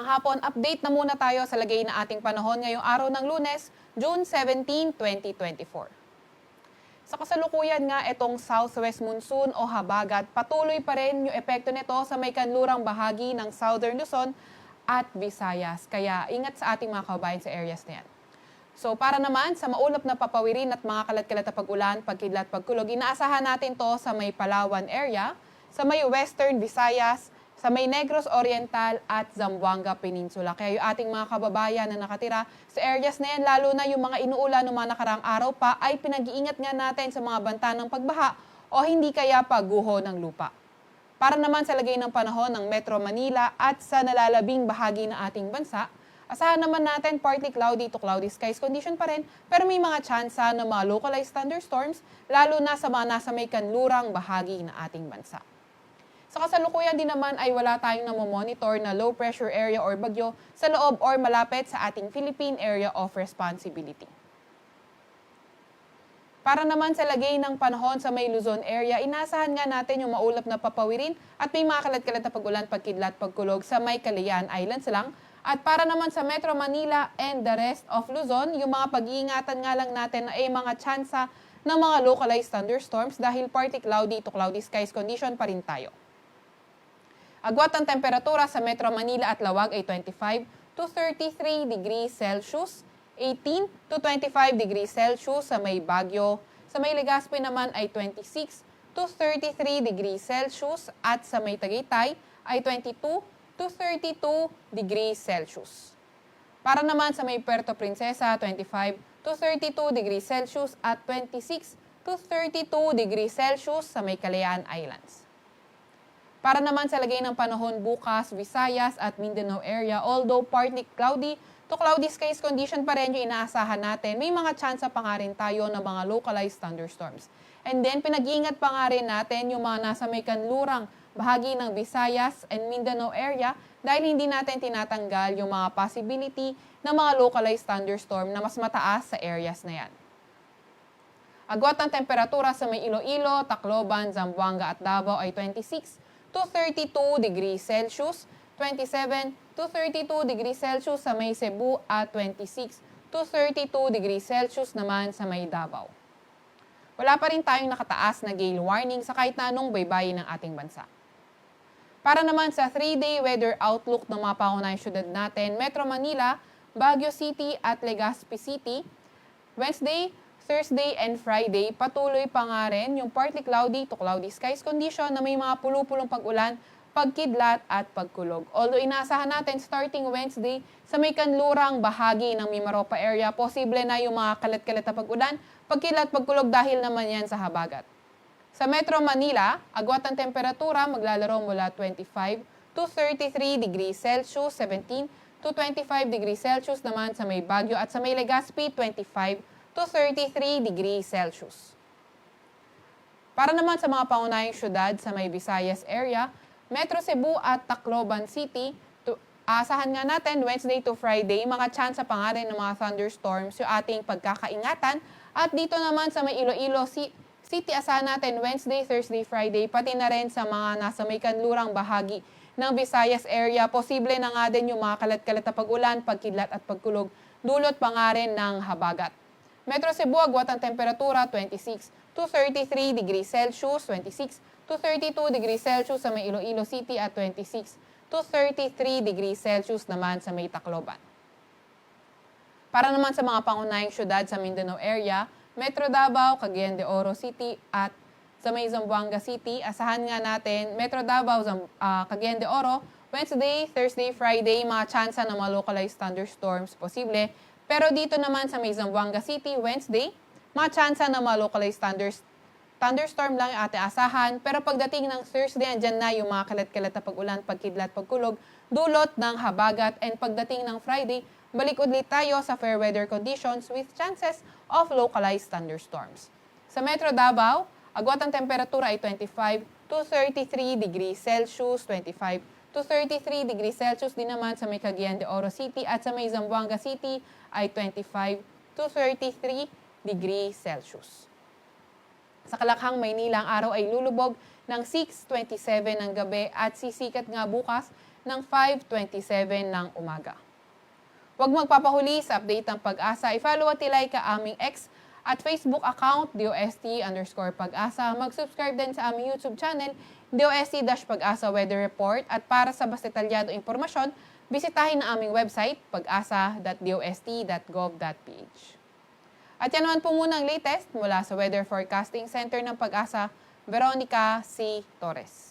Magandang hapon. Update na muna tayo sa lagay na ating panahon ngayong araw ng Lunes, June 17, 2024. Sa kasalukuyan nga, itong southwest monsoon o habagat, patuloy pa rin yung epekto nito sa may kanlurang bahagi ng Southern Luzon at Visayas. Kaya ingat sa ating mga kababayan sa areas na yan. So para naman sa maulap na papawirin at mga kalat-kalat na pag-ulan, pagkidlat, pagkulog, inaasahan natin to sa may Palawan area, sa may Western Visayas, sa may Negros Oriental at Zamboanga Peninsula. Kaya yung ating mga kababayan na nakatira sa areas na yan, lalo na yung mga inuulan ng mga nakaraang araw pa, ay pinag-iingat nga natin sa mga banta ng pagbaha o hindi kaya pagguho ng lupa. Para naman sa lagay ng panahon ng Metro Manila at sa nalalabing bahagi ng ating bansa, asahan naman natin partly cloudy to cloudy skies condition pa rin, pero may mga tsansa ng mga localized thunderstorms, lalo na sa mga nasa may kanlurang bahagi ng ating bansa. Sa kasalukuyan din naman ay wala tayong namomonitor na low pressure area or bagyo sa loob or malapit sa ating Philippine Area of Responsibility. Para naman sa lagay ng panahon sa may Luzon area, inasahan nga natin yung maulap na papawirin at may mga kalat-kalat na pag-ulan, pagkidlat, pagkulog sa may Calayan Islands lang. At para naman sa Metro Manila and the rest of Luzon, yung mga pag-iingatan nga lang natin ay mga tsansa ng mga localized thunderstorms dahil partly cloudy to cloudy skies condition pa rin tayo. Agwat ang temperatura sa Metro Manila at Lawag ay 25 to 33 degrees Celsius, 18 to 25 degrees Celsius sa may Baguio. Sa may Legazpi naman ay 26 to 33 degrees Celsius at sa may Tagaytay ay 22 to 32 degrees Celsius. Para naman sa may Puerto Princesa, 25 to 32 degrees Celsius at 26 to 32 degrees Celsius sa may Calayan Islands. Para naman sa lagay ng panahon bukas, Visayas at Mindanao area, although partly cloudy to cloudy skies condition pa rin yung inaasahan natin, may mga tsansa pa nga rin tayo ng mga localized thunderstorms. And then pinag-iingat pa nga rin natin yung mga nasa may kanlurang bahagi ng Visayas and Mindanao area dahil hindi natin tinatanggal yung mga possibility ng mga localized thunderstorm na mas mataas sa areas na yan. Agwat ang temperatura sa may Iloilo, Tacloban, Zamboanga at Davao ay 26 to 32 degrees Celsius, 27 to 32 degrees Celsius sa may Cebu at 26 to 32 degrees Celsius naman sa may Davao. Wala pa rin tayong nakataas na gale warning sa kahit na anong baybayin ng ating bansa. Para naman sa 3-day weather outlook ng mga pangunahing syudad natin, Metro Manila, Baguio City at Legazpi City, Wednesday, Thursday and Friday, patuloy pa nga rin yung partly cloudy to cloudy skies condition na may mga pulupulong pag-ulan, pagkidlat at pagkulog. Although inaasahan natin starting Wednesday sa may kanlurang bahagi ng Mimaropa area, posible na yung mga kalat-kalat na pag-ulan, pagkidlat, pagkulog dahil naman yan sa habagat. Sa Metro Manila, agwat ang temperatura maglalaro mula 25 to 33 degrees Celsius, 17 to 25 degrees Celsius naman sa may Baguio at sa may Legazpi, 25 to 33 degrees Celsius. Para naman sa mga pangunahing syudad sa may Visayas area, Metro Cebu at Tacloban City, asahan nga natin Wednesday to Friday, mga tsansa pa nga rin ng mga thunderstorms yung ating pagkakaingatan. At dito naman sa may Iloilo City, asahan natin Wednesday, Thursday, Friday, pati na rin sa mga nasa may kanlurang bahagi ng Visayas area, posible na nga din yung mga kalat-kalat na pag-ulan, pagkidlat at pagkulog, dulot pa nga rin ng habagat. Metro Cebu, agwat ang temperatura 26 to 33 degrees Celsius, 26 to 32 degrees Celsius sa may Iloilo City at 26 to 33 degrees Celsius naman sa may Tacloban. Para naman sa mga pangunahing syudad sa Mindanao area, Metro Davao, Cagayan de Oro City at sa may Zamboanga City, asahan nga natin Metro Davao, Cagayan de Oro, Wednesday, Thursday, Friday, mga tsansa ng mga localized thunderstorms posible. Pero dito naman sa may Zamboanga City, Wednesday, mga tsansa na mga localized thunderstorm lang yung ating asahan. Pero pagdating ng Thursday, andyan na yung mga kalat-kalat na pag-ulan, pagkidlat, pagkulog, dulot ng habagat. And pagdating ng Friday, balik ulit tayo sa fair weather conditions with chances of localized thunderstorms. Sa Metro Davao, agwat ang temperatura ay 25 to 33 degrees Celsius, 25 to 33 degrees Celsius din naman sa may Cagayan de Oro City at sa may Zamboanga City ay 25 to 33 degrees Celsius. Sa Kalakhang, Maynila, ang araw ay lulubog ng 6:27 ng gabi at sisikat nga bukas ng 5:27 ng umaga. Huwag magpapahuli sa update ng Pag-asa. I-follow at ilike ka aming X at Facebook account, DOST_Pag-asa. Mag-subscribe din sa aming YouTube channel, DOST-Pag-asa Weather Report. At para sa mas detalyado impormasyon, bisitahin ang aming website, pag-asa.dost.gov.ph. At yan naman po muna ang latest mula sa Weather Forecasting Center ng Pag-asa, Veronica C. Torres.